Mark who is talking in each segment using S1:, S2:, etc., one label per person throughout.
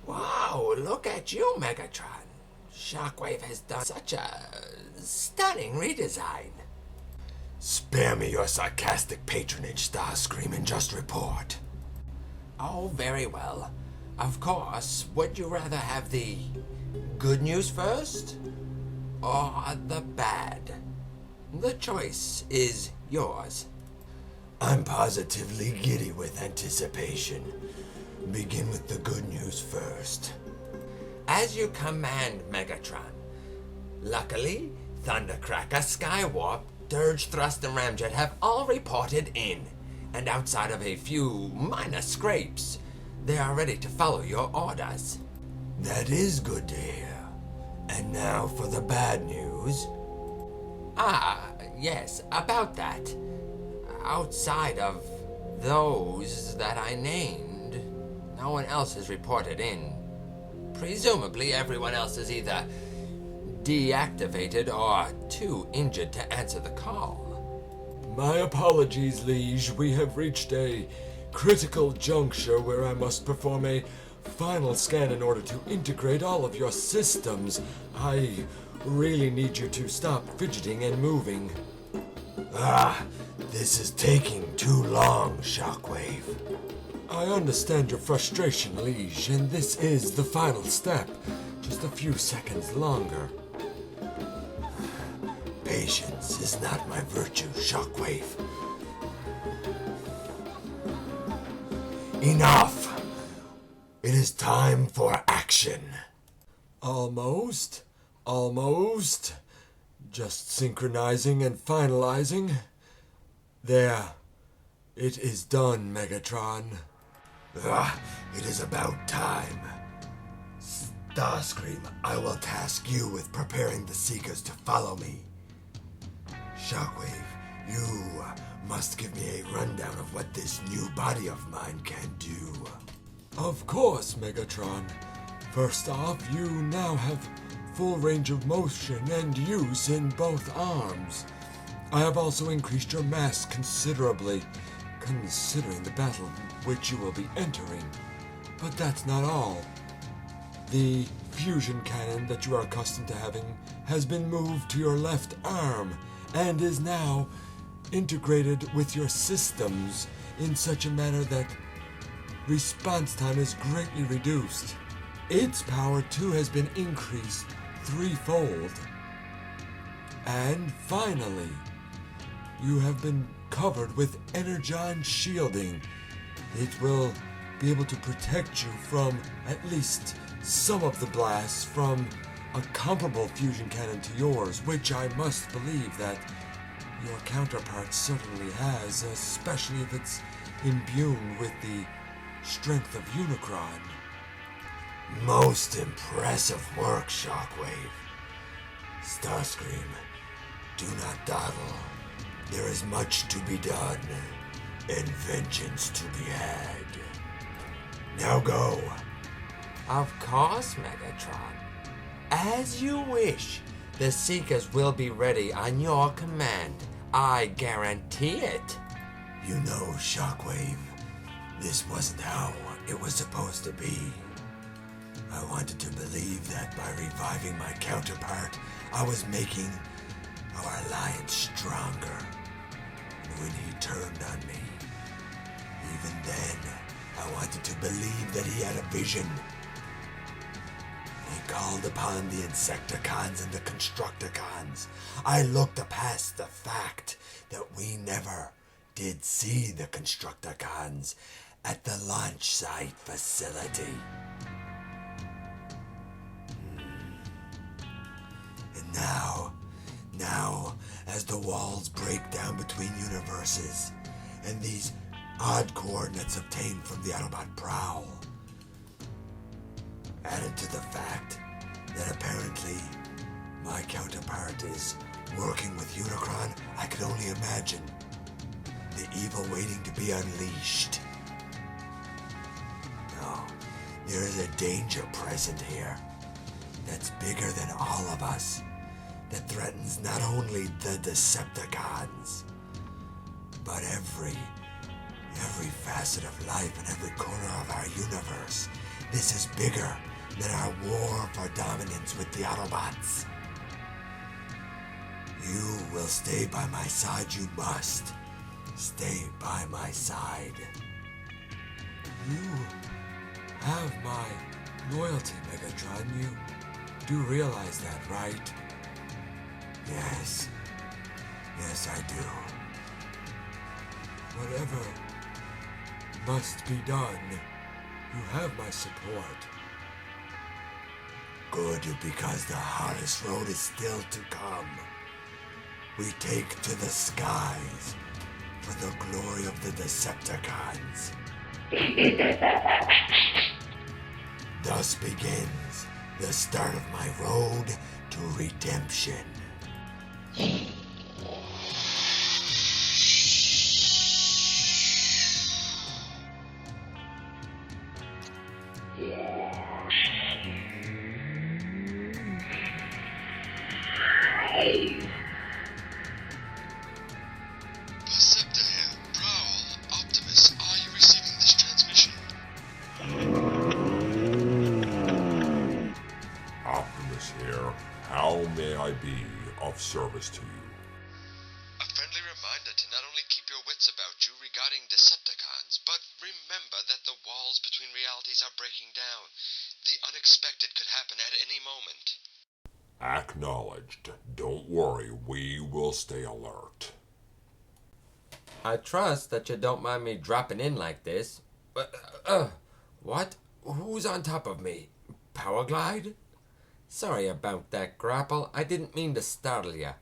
S1: Wow, look at you, Megatron. Shockwave has done such a stunning redesign.
S2: Spare me your sarcastic patronage, Starscream, and just report.
S1: Oh, very well. Of course, would you rather have the good news first or the bad? The choice is yours.
S2: I'm positively giddy with anticipation. Begin with the good news first.
S1: As you command, Megatron. Luckily, Thundercracker, Skywarp, Dirge, Thrust, and Ramjet have all reported in, and outside of a few minor scrapes, they are ready to follow your orders.
S2: That is good to hear. And now for the bad news.
S1: Yes, about that. Outside of those that I named, no one else has reported in. Presumably everyone else is either deactivated or too injured to answer the call.
S3: My apologies, Liege. We have reached a critical juncture where I must perform a final scan in order to integrate all of your systems. I really need you to stop fidgeting and moving.
S2: This is taking too long, Shockwave.
S3: I understand your frustration, Liege, and this is the final step. Just a few seconds longer.
S2: Patience is not my virtue, Shockwave. Enough! It is time for action.
S3: Almost. Just synchronizing and finalizing. There. It is done, Megatron.
S2: It is about time. Starscream, I will task you with preparing the Seekers to follow me. Shockwave, you must give me a rundown of what this new body of mine can do.
S3: Of course, Megatron. First off, you now have full range of motion and use in both arms. I have also increased your mass considerably, considering the battle which you will be entering. But that's not all. The fusion cannon that you are accustomed to having has been moved to your left arm and is now integrated with your systems in such a manner that response time is greatly reduced. Its power too has been increased threefold. And finally, you have been covered with energon shielding. It will be able to protect you from at least some of the blasts from a comparable fusion cannon to yours, which I must believe that your counterpart certainly has, especially if it's imbued with the strength of Unicron.
S2: Most impressive work, Shockwave. Starscream, do not dawdle. There is much to be done, and vengeance to be had. Now go.
S1: Of course, Megatron. As you wish. The Seekers will be ready on your command. I guarantee it.
S2: You know, Shockwave, this wasn't how it was supposed to be. I wanted to believe that by reviving my counterpart, I was making our alliance stronger. When he turned on me, even then, I wanted to believe that he had a vision. He called upon the Decepticons and the Constructicons. I looked past the fact that we never did see the Constructicons at the launch site facility. And now, as the walls break down between universes, and these odd coordinates obtained from the Autobot Prowl, added to the fact that apparently my counterpart is working with Unicron, I could only imagine the evil waiting to be unleashed. No, there is a danger present here that's bigger than all of us, that threatens not only the Decepticons, but every facet of life in every corner of our universe. This is bigger than our war for dominance with the Autobots. You will stay by my side, you must. Stay by my side.
S3: You have my loyalty, Megatron. You do realize that, right?
S2: Yes. Yes, I do.
S3: Whatever must be done, you have my support.
S2: Good, because the hardest road is still to come. We take to the skies for the glory of the Decepticons. Thus begins the start of my road to redemption.
S4: Decepticon here. Prowl, Optimus, are you receiving this transmission?
S5: Optimus here. How may I be of service to you?
S4: A friendly reminder to not only keep your wits about you regarding Decepticons, but remember that the walls between realities are breaking down. The unexpected could happen at any moment.
S5: Acknowledged. Don't worry, we will stay alert.
S1: I trust that you don't mind me dropping in like this. What? Who's on top of me? Power glide? Sorry about that, Grapple. I didn't mean to startle ya.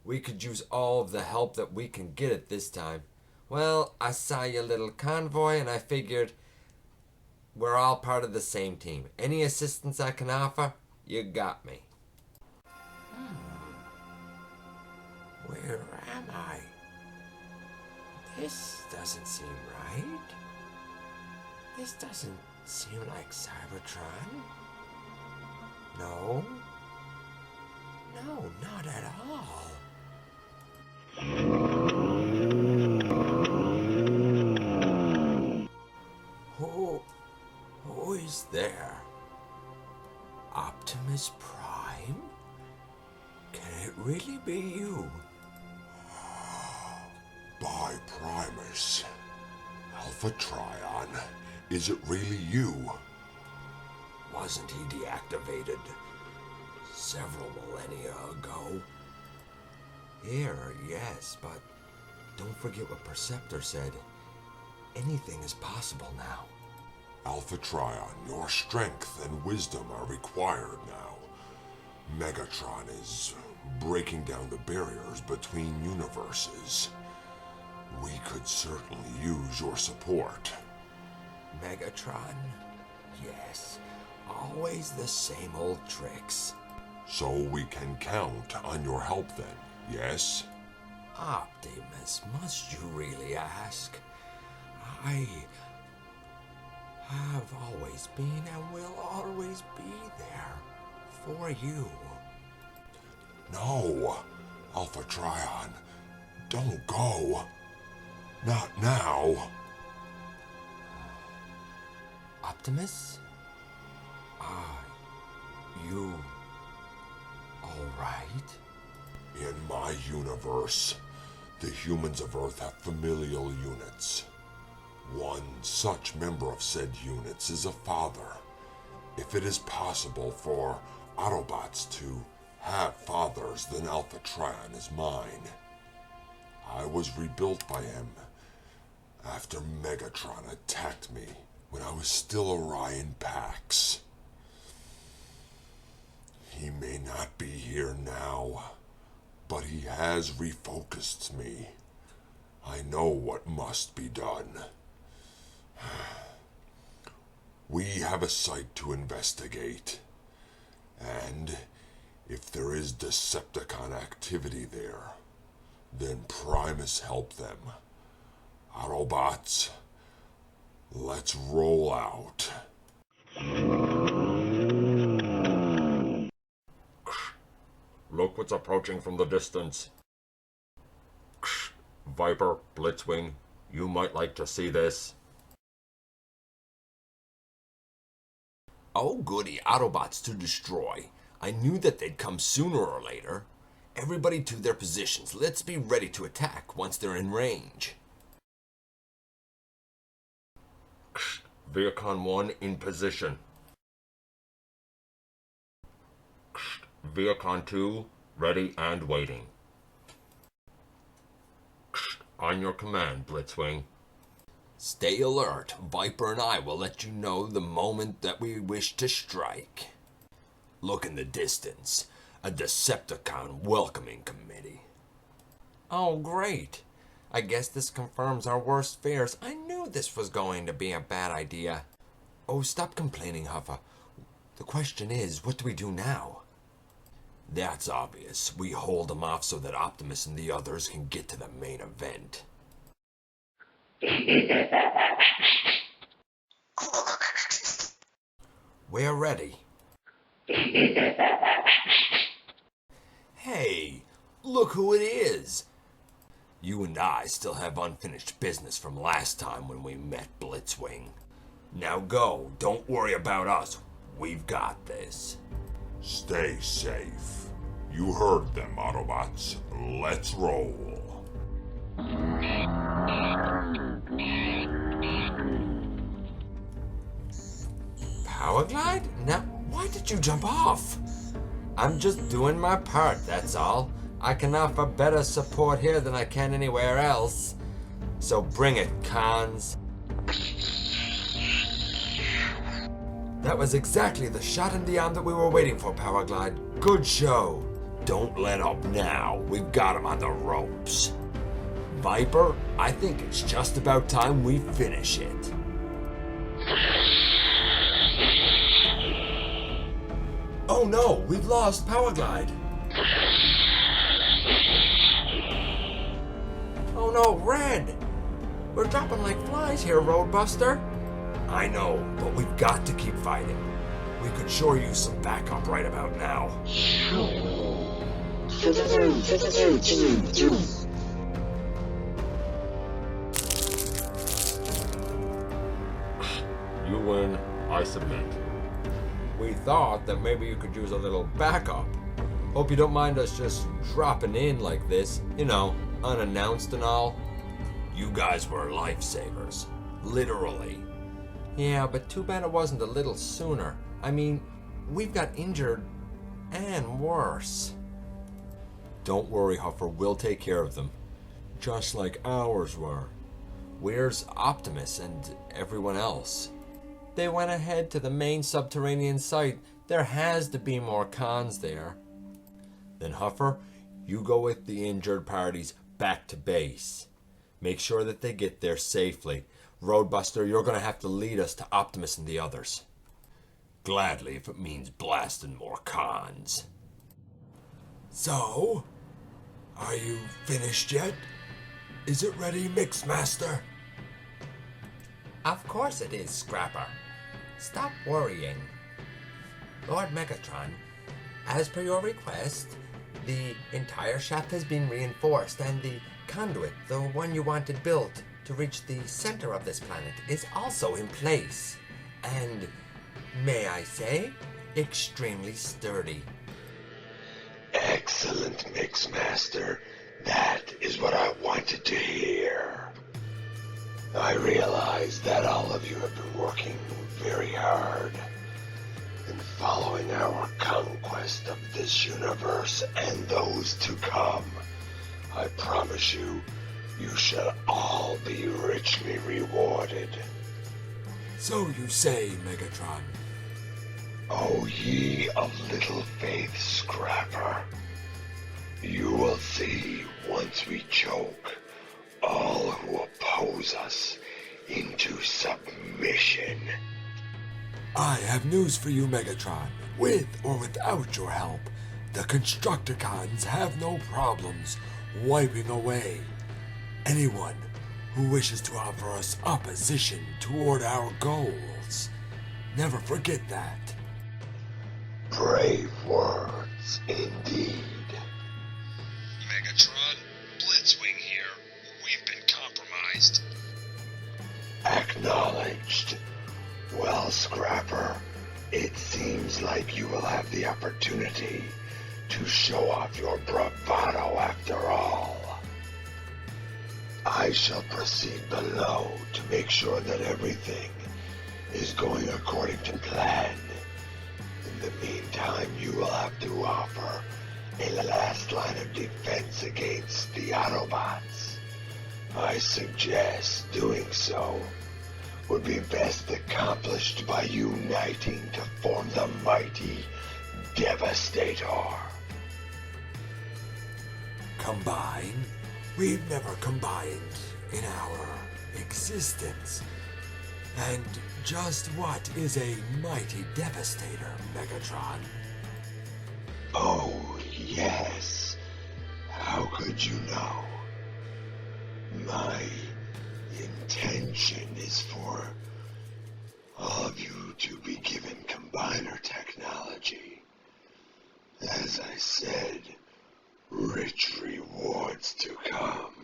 S1: We could use all of the help that we can get at this time. Well, I saw your little convoy and I figured we're all part of the same team. Any assistance I can offer, you got me.
S2: Where am I? This doesn't seem right. This doesn't seem like Cybertron. No. No, not at all. Who is there? Optimus Prime? Can it really be you?
S5: By Primus. Alpha Trion, is it really you?
S2: Wasn't he deactivated several millennia ago?
S1: Here, yes, but don't forget what Perceptor said. Anything is possible now.
S5: Alpha Trion, your strength and wisdom are required now. Megatron is breaking down the barriers between universes. We could certainly use your support.
S2: Megatron? Yes, always the same old tricks.
S5: So we can count on your help then, yes?
S2: Optimus, must you really ask? I have always been and will always be there for you.
S5: No, Alpha Trion, don't go. Not now.
S2: Optimus? You all right?
S5: In my universe, the humans of Earth have familial units. One such member of said units is a father. If it is possible for Autobots to have fathers, then Alpha Trion is mine. I was rebuilt by him after Megatron attacked me when I was still Orion Pax. He may not be here now, but he has refocused me. I know what must be done. We have a site to investigate, and if there is Decepticon activity there, then Primus help them. Autobots, let's roll out. Look what's approaching from the distance. Viper, Blitzwing, you might like to see this.
S1: Oh goody, Autobots to destroy. I knew that they'd come sooner or later. Everybody to their positions. Let's be ready to attack once they're in range. Vehicle 1 in position. Vehicle 2 ready and waiting. On your command, Blitzwing. Stay alert. Viper and I will let you know the moment that we wish to strike. Look in the distance. A Decepticon welcoming committee. Oh, great. I guess this confirms our worst fears. I knew this was going to be a bad idea. Oh, stop complaining, Huffer. The question is, what do we do now? That's obvious. We hold them off so that Optimus and the others can get to the main event. We're ready. Hey, look who it is. You and I still have unfinished business from last time when we met, Blitzwing. Now go. Don't worry about us. We've got this.
S5: Stay safe. You heard them, Autobots. Let's roll.
S1: Power glide? Now, why did you jump off? I'm just doing my part, that's all. I can offer better support here than I can anywhere else. So bring it, cons. That was exactly the shot in the arm that we were waiting for, Powerglide. Good show. Don't let up now. We've got him on the ropes. Viper, I think it's just about time we finish it. Oh no, we've lost Powerglide. Oh no, Red! We're dropping like flies here, Roadbuster. I know, but we've got to keep fighting. We could sure use some backup right about now. You win, I submit. We thought that maybe you could use a little backup. Hope you don't mind us just dropping in like this, you know, unannounced and all. You guys were lifesavers. Literally. Yeah, but too bad it wasn't a little sooner. I mean, we've got injured and worse. Don't worry, Huffer, we'll take care of them. Just like ours were. Where's Optimus and everyone else? They went ahead to the main subterranean site. There has to be more cons there. Then Huffer, you go with the injured parties back to base. Make sure that they get there safely. Roadbuster, you're gonna have to lead us to Optimus and the others. Gladly, if it means blasting more cons.
S3: So, are you finished yet? Is it ready, Mixmaster?
S1: Of course it is, Scrapper. Stop worrying. Lord Megatron, as per your request, the entire shaft has been reinforced and the conduit, the one you wanted built to reach the center of this planet, is also in place. And, may I say, extremely sturdy.
S2: Excellent, Mixmaster. That is what I wanted to hear. I realize that all of you have been working very hard in following our conquest of this universe and those to come. I promise you, you shall all be richly rewarded.
S3: So you say, Megatron.
S2: O ye of little faith, Scrapper. You will see once we choke all who oppose us into submission.
S3: I have news for you, Megatron. With or without your help, the Constructicons have no problems wiping away anyone who wishes to offer us opposition toward our goals. Never forget that.
S2: Brave words, indeed.
S4: Megatron, Blitzwing here. We've been compromised.
S2: Acknowledged. Well, Scrapper, It seems like you will have the opportunity to show off your bravado after all. I shall proceed below to make sure that everything is going according to plan. In the meantime, you will have to offer a last line of defense against the Autobots. I suggest doing so would be best accomplished by uniting to form the mighty Devastator.
S3: Combine? We've never combined in our existence. And just what is a mighty Devastator, Megatron?
S2: Oh, yes. How could you know? My intention is for all of you to be given combiner technology. As I said, rich rewards to come.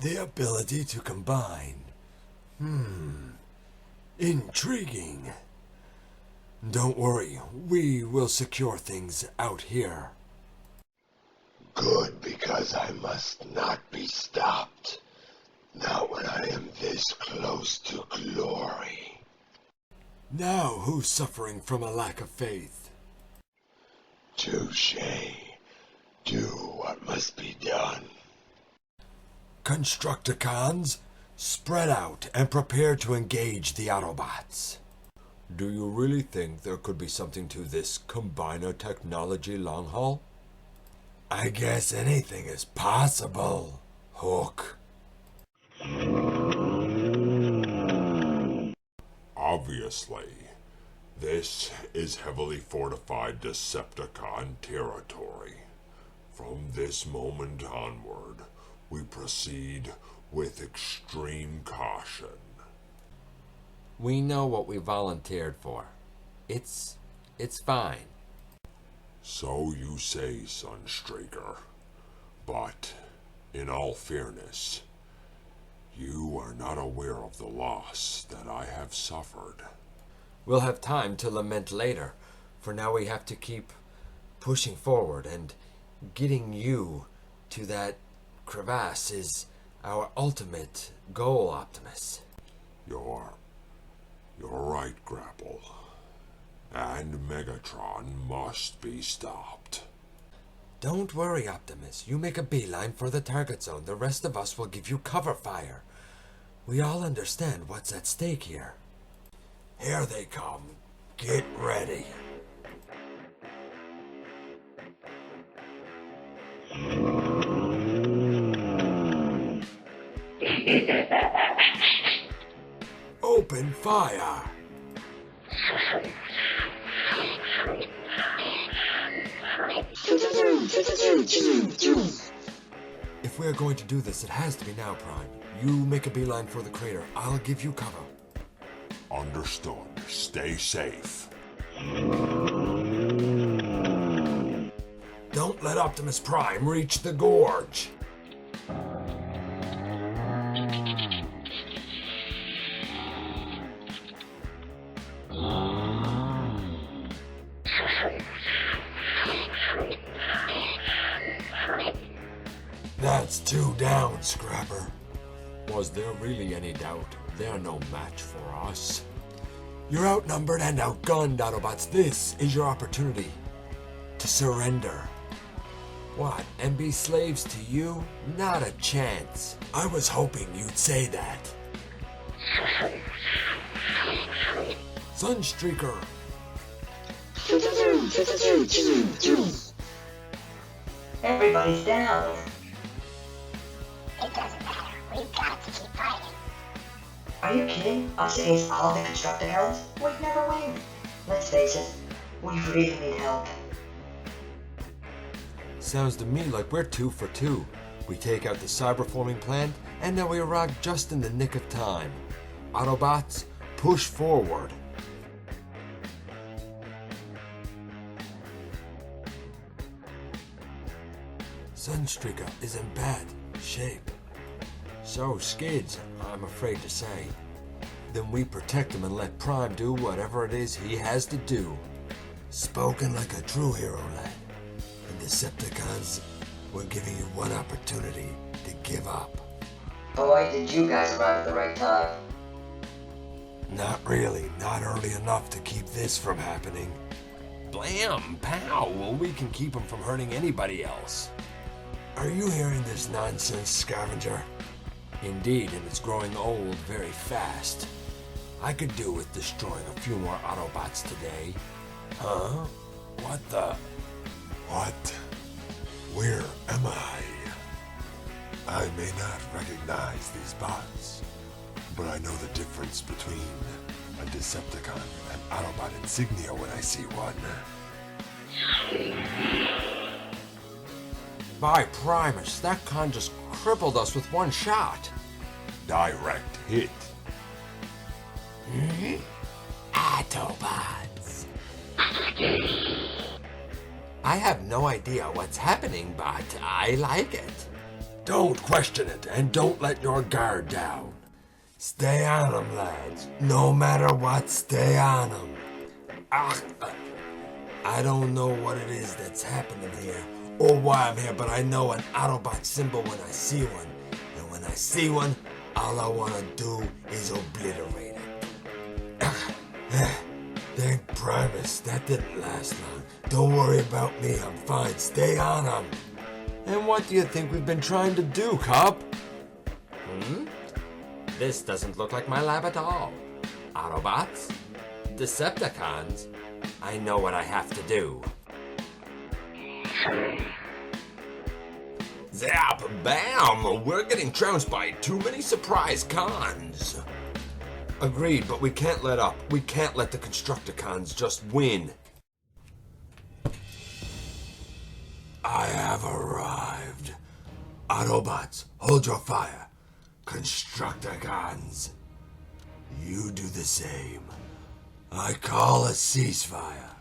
S3: The ability to combine. Intriguing. Don't worry, we will secure things out here.
S2: Good, because I must not be stopped. Not when I am this close to glory.
S3: Now who's suffering from a lack of faith?
S2: Touche. Do what must be done.
S3: Constructicons, spread out and prepare to engage the Autobots. Do you really think there could be something to this combiner technology long haul? I guess anything is possible, Hook.
S5: Obviously, this is heavily fortified Decepticon territory. From this moment onward, we proceed with extreme caution.
S1: We know what we volunteered for. It's fine.
S5: So you say, Sunstreaker. But, in all fairness, you are not aware of the loss that I have suffered.
S1: We'll have time to lament later. For now we have to keep pushing forward, and getting you to that crevasse is our ultimate goal, Optimus.
S5: You're right, Grapple. And Megatron must be stopped.
S1: Don't worry, Optimus. You make a beeline for the target zone. The rest of us will give you cover fire. We all understand what's at stake here.
S3: Here they come. Get ready. Open fire.
S1: If we're going to do this, it has to be now, Prime. You make a beeline for the crater. I'll give you cover.
S5: Understood. Stay safe.
S3: Don't let Optimus Prime reach the gorge. That's 2 down, Scrapper.
S1: Was there really any doubt? They're no match for us.
S3: You're outnumbered and outgunned, Autobots. This is your opportunity to surrender.
S1: What, and be slaves to you? Not a chance.
S3: I was hoping you'd say that. Sunstreaker.
S6: Everybody's down.
S7: It doesn't matter. We've got to keep fighting.
S6: Are you kidding? Us against all the Constructicons? We'd never win. Let's face it, we really need help.
S1: Sounds to me like we're 2 for 2. We take out the cyberforming plant, and then we arrive just in the nick of time. Autobots, push forward.
S3: Sunstreaker is in bad shape.
S1: So, Skids, I'm afraid to say.
S2: then we protect him and let Prime do whatever it is he has to do. Spoken like a true hero, lad. The Decepticons were giving you one opportunity to give up.
S6: Boy, did you guys arrive at the right time.
S2: Not really. Not early enough to keep this from happening.
S1: Blam, pow, well, we can keep him from hurting anybody else.
S2: Are you hearing this nonsense, Scavenger?
S1: Indeed, and it's growing old very fast.
S2: I could do with destroying a few more Autobots today.
S1: Huh? What the?
S5: What? Where am I? I may not recognize these bots, but I know the difference between a Decepticon and Autobot insignia when I see one.
S1: By Primus, that con just crippled us with one shot.
S5: Direct hit.
S1: Autobots. I have no idea what's happening, but I like it.
S2: Don't question it, and don't let your guard down. Stay on 'em, lads. No matter what, stay on 'em. I don't know what it is that's happening here, or why I'm here, but I know an Autobot symbol when I see one. And when I see one, all I want to do is obliterate it. Thank Primus, that didn't last long. Don't worry about me, I'm fine. Stay on 'em.
S1: And what do you think we've been trying to do, Cop? This doesn't look like my lab at all. Autobots? Decepticons? I know what I have to do. Zap! Bam! We're getting trounced by too many surprise cons. Agreed, but we can't let up. We can't let the Constructicons just win.
S2: I have arrived. Autobots, hold your fire. Constructicons, you do the same. I call a ceasefire.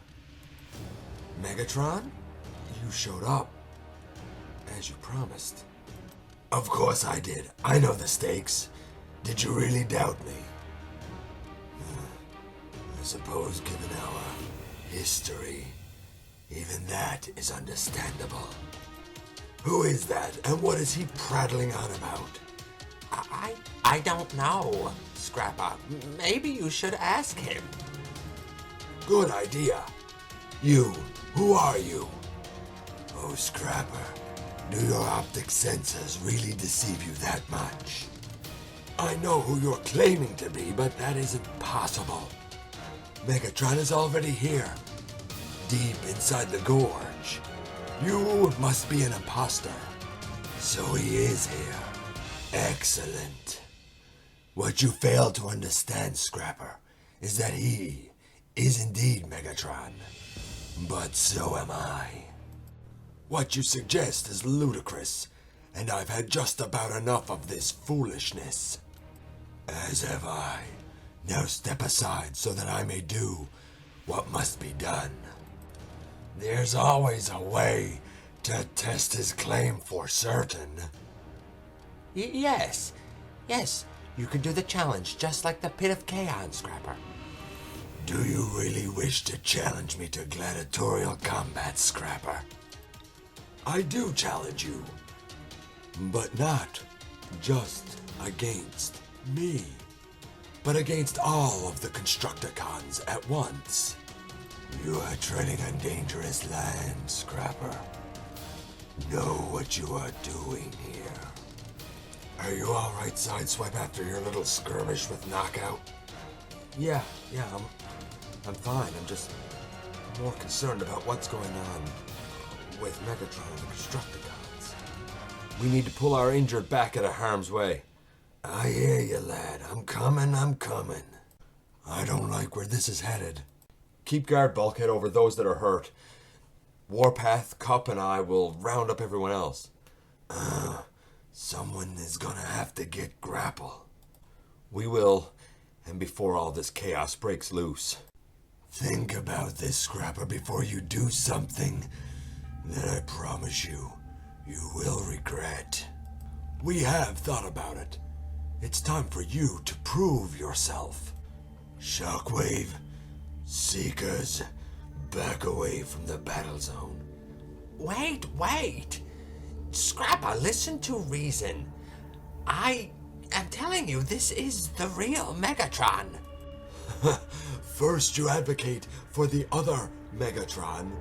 S1: Megatron? You showed up. As you promised.
S2: Of course I did. I know the stakes. Did you really doubt me? I suppose given our history, even that is understandable. Who is that, and what is he prattling on about?
S1: I don't know, Scrapper. Maybe you should ask him.
S2: Good idea. You, who are you? Oh, Scrapper, do your optic sensors really deceive you that much? I know who you're claiming to be, but that isn't possible. Megatron is already here, deep inside the gorge. You must be an imposter. So he is here. Excellent. What you fail to understand, Scrapper, is that he is indeed Megatron. But so am I. What you suggest is ludicrous, and I've had just about enough of this foolishness. As have I. Now step aside so that I may do what must be done. There's always a way to test his claim for certain.
S1: Yes, you can do the challenge just like the Pit of Chaos, Scrapper.
S2: Do you really wish to challenge me to gladiatorial combat, Scrapper? I do challenge you, but not just against me, but against all of the Constructicons at once. You are treading on dangerous land, Scrapper. Know what you are doing here. Are you alright, Sideswipe, after your little skirmish with Knockout?
S1: Yeah, I'm fine. I'm just more concerned about what's going on with Megatron and the Constructicons. We need to pull our injured back out of harm's way.
S2: I hear you, lad. I'm coming. I don't like where this is headed.
S1: Keep guard, Bulkhead, over those that are hurt. Warpath, Cup, and I will round up everyone else.
S2: Someone is gonna have to get Grapple.
S1: We will, and before all this chaos breaks loose.
S2: Think about this, Scrapper, before you do something that I promise you will regret. We have thought about it. It's time for you to prove yourself. Shockwave, Seekers, back away from the battle zone.
S1: Wait! Scrapper, listen to reason. I am telling you, this is the real Megatron.
S2: First you advocate for the other Megatron,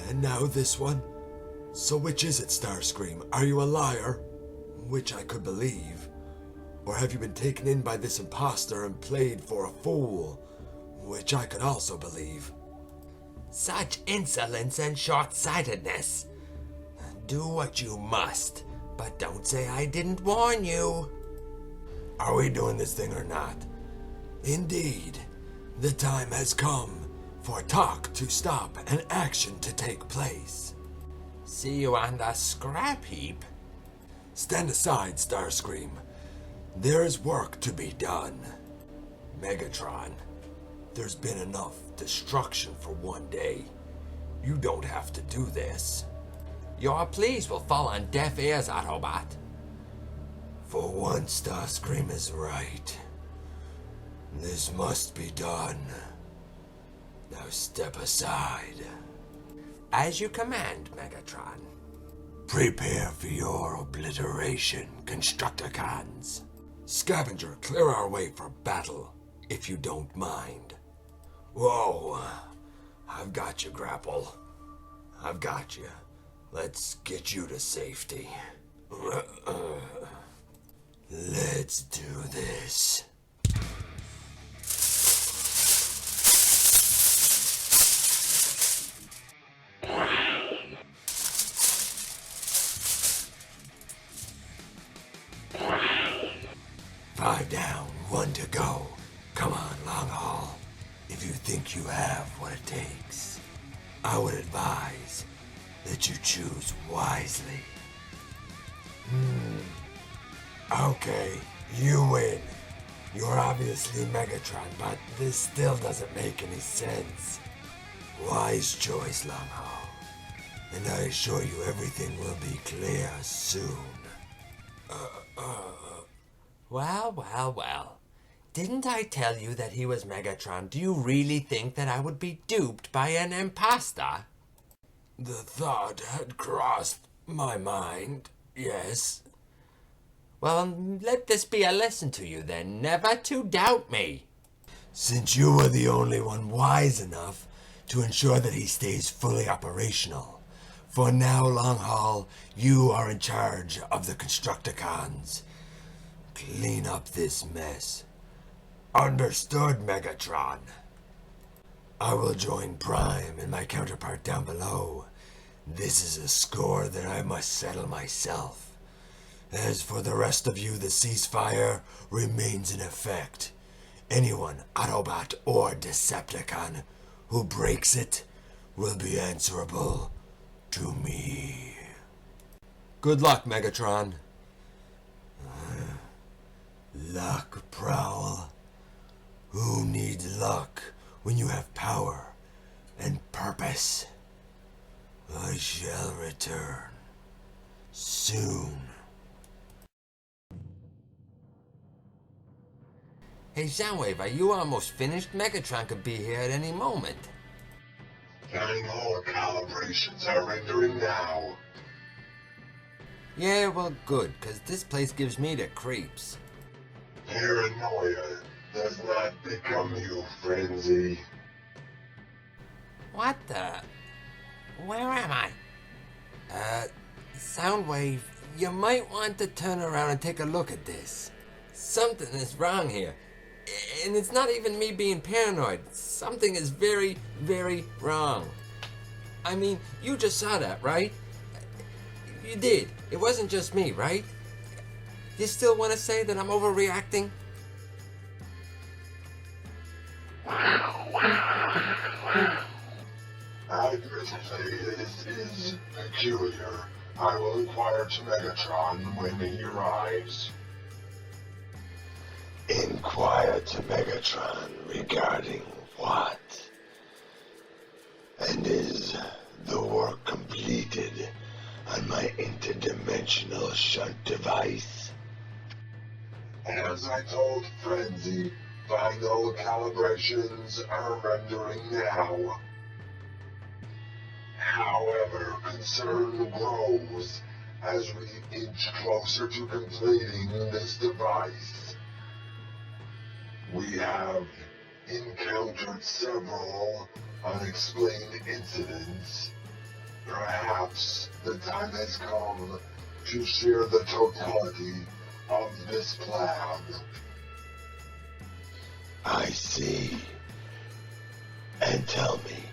S2: and now this one. So which is it, Starscream? Are you a liar? Which I could believe. Or have you been taken in by this imposter and played for a fool? Which I could also believe.
S1: Such insolence and short-sightedness. Do what you must, but don't say I didn't warn you.
S2: Are we doing this thing or not? Indeed, the time has come for talk to stop and action to take place.
S1: See you on the scrap heap.
S2: Stand aside, Starscream. There is work to be done. Megatron, there's been enough destruction for one day. You don't have to do this.
S1: Your pleas will fall on deaf ears, Autobot.
S2: For once, Starscream is right. This must be done. Now step aside.
S1: As you command, Megatron.
S2: Prepare for your obliteration, Constructicons. Scavenger, clear our way for battle, if you don't mind. Whoa, I've got you, Grapple. I've got you. Let's get you to safety. Let's do this. Five down, one to go. Come on, long haul. If you think you have what it takes, I would advise that you choose wisely. Okay, you win. You're obviously Megatron, but this still doesn't make any sense. Wise choice, long haul. And I assure you everything will be clear soon.
S1: Well. Didn't I tell you that he was Megatron? Do you really think that I would be duped by an imposter?
S2: The thought had crossed my mind, yes.
S1: Well, let this be a lesson to you then, never to doubt me.
S2: Since you were the only one wise enough to ensure that he stays fully operational, for now, Long Haul, you are in charge of the Constructicons. Clean up this mess. Understood, Megatron. I will join Prime and my counterpart down below. This is a score that I must settle myself. As for the rest of you, the ceasefire remains in effect. Anyone, Autobot or Decepticon, who breaks it will be answerable to me.
S1: Good luck, Megatron.
S2: Luck, Prowl. Who needs luck when you have power and purpose? I shall return soon.
S1: Hey, Soundwave, are you almost finished? Megatron could be here at any moment.
S5: Getting all calibrations are rendering now.
S1: Yeah, well, good, because this place gives me the creeps.
S5: Paranoia does not become you, frenzy.
S1: What the? Where am I? Soundwave, you might want to turn around and take a look at this. Something is wrong here. And it's not even me being paranoid. Something is very, very wrong. I mean, you just saw that, right? You did. It wasn't just me, right? You still want to say that I'm overreacting?
S5: Admittedly, this is peculiar. I will inquire to Megatron when he arrives. Inquire to Megatron regarding what? And is the work completed on my interdimensional shunt device? As I told Frenzy, final calibrations are rendering now. However, concern grows as we inch closer to completing this device. We have encountered several unexplained incidents. Perhaps the time has come to share the totality of this plan.
S2: I see. And tell me,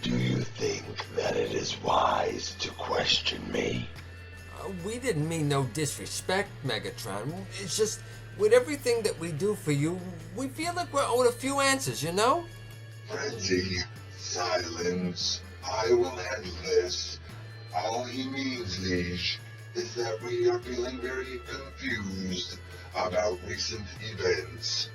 S2: do you think that it is wise to question me?
S1: We didn't mean no disrespect, Megatron. It's just, with everything that we do for you, we feel like we're owed a few answers, you know?
S5: Frenzy, silence. I will handle this. All he means, Liege, is that we are feeling very confused about recent events.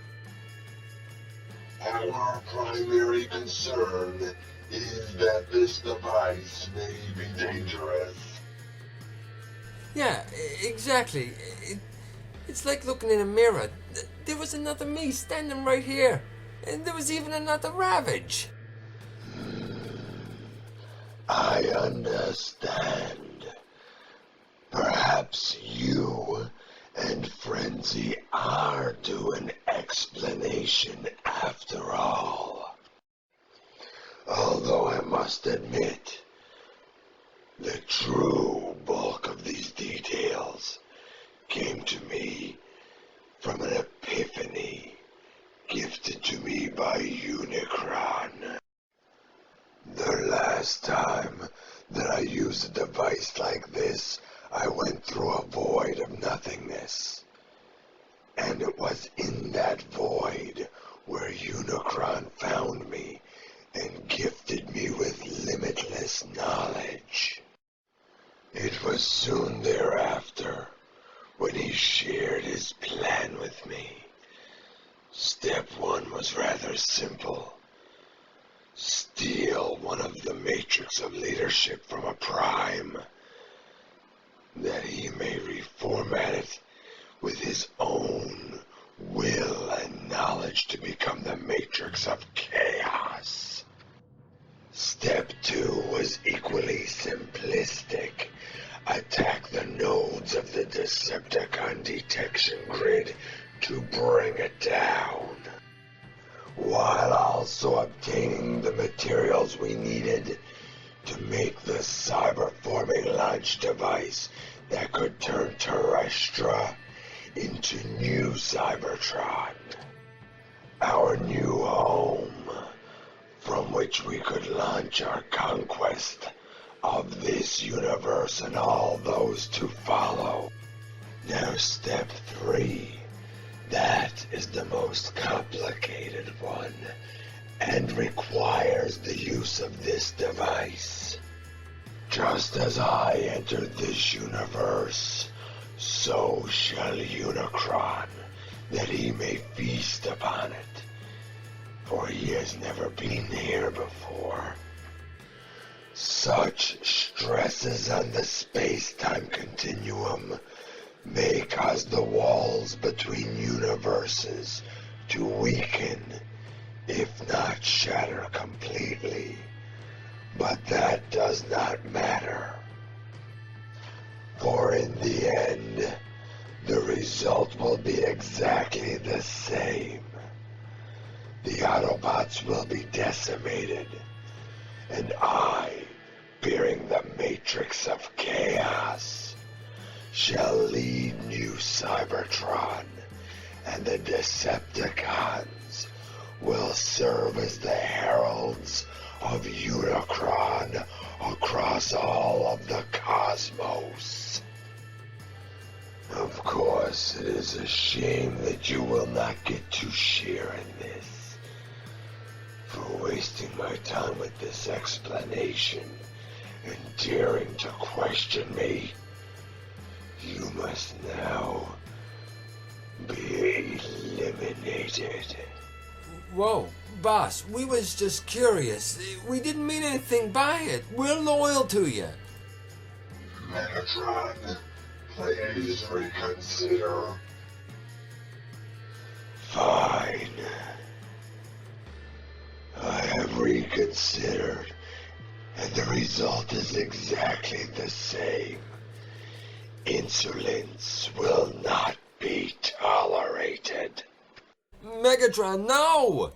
S5: Our primary concern is that this device may be dangerous.
S1: Yeah, exactly. It's like looking in a mirror. There was another me standing right here. And there was even another Ravage.
S2: I understand. Perhaps you and Frenzy are due an explanation after all. Although I must admit, the true bulk of these details came to me from an epiphany gifted to me by Unicron. The last time that I used a device like this, I went through a void of nothingness. And it was in that void where Unicron found me and gifted me with limitless knowledge. It was soon thereafter when he shared his plan with me. Step one was rather simple. Steal one of the matrix of leadership from a Prime, that he may reformat it with his own will and knowledge to become the matrix of chaos. Step two was equally simplistic. Attack the nodes of the Decepticon detection grid to bring it down, while also obtaining the materials we needed to make the cyber-forming launch device that could turn Terrestra into new Cybertron, our new home, from which we could launch our conquest of this universe and all those to follow. Now step three, that is the most complicated one, and requires the use of this device. Just as I entered this universe, so shall Unicron, that he may feast upon it, for he has never been here before. Such stresses on the space-time continuum may cause the walls between universes to weaken, if not shatter completely. But that does not matter. For in the end, the result will be exactly the same. The Autobots will be decimated, and I, bearing the matrix of chaos, shall lead new Cybertron, and the Decepticons will serve as the heralds of Unicron across all of the cosmos. Of course, it is a shame that you will not get to share in this. For wasting my time with this explanation and daring to question me, you must now be eliminated.
S1: Whoa, boss, we was just curious. We didn't mean anything by it. We're loyal to you.
S5: Megatron, please reconsider.
S2: Fine. I have reconsidered, and the result is exactly the same. Insolence will not be tolerated.
S1: Megatron, no!